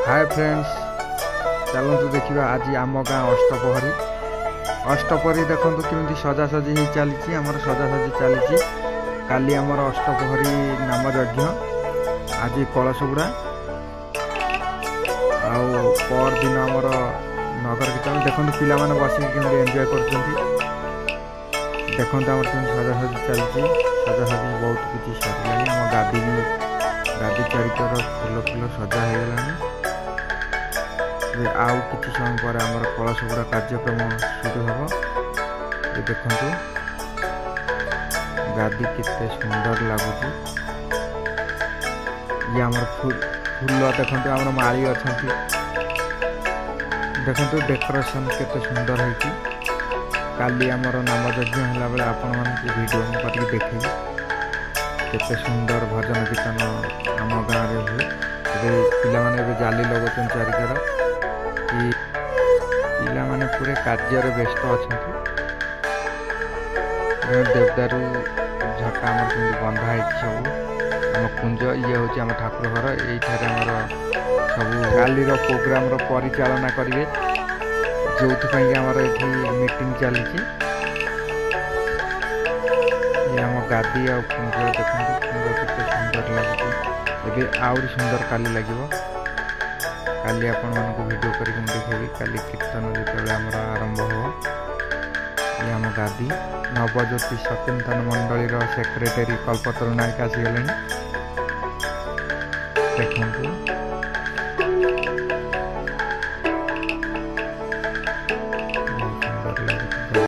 hi friends, चलतु देखा आज आम गाँ अष्टपहरी देखो केमी सजासजी ही चली आम सजासजी चली काली आमर अष्टपहरी नाम यज्ञ आज कलशगुड़ा पर दिन आमर नगर कीर्तन देखो पिला माने बसिक एंजॉय कर देखो आम सजासजी चलती सजासजी बहुत किसी सर आम गादी चारितर फूल फूल सजा हो गलानी आउ किसी समय पर आमर कलशगुड़ा कार्यक्रम शुरू हम ये देखु गादी केते सुंदर लगुच ये आमर फूल देखो आम माली अच्छा देखो डेकोरेशन केते सुंदर है काली आमर नाम यज्ञ है बेले आपण मानक वीडियो करके देखे केते सुंदर भजन कीर्तन आम गाँव में हुए पिला माने जाली लगोचन चारिकर कि पिला माने पूरे कार्य व्यस्त अच्छा देवदारू झटा आम बंधा है सब आम कुंज ये हूँ आम ठाकुर घर ये सब काली प्रोग्राम परिचालना करेंगे जो आमर ये मीटिंग चली आम गादी आ कुंज देखते कुंज केते सुंदर लगे आहरी सुंदर काली लगे काली आपण मानक वीडियो करके देखेबी काली कीर्तन जो आमर आरंभ हो ये आम गादी नवज्योति सचिंतन मंडली सेक्रेटरी कल्पतरु नायक आसीगले देखु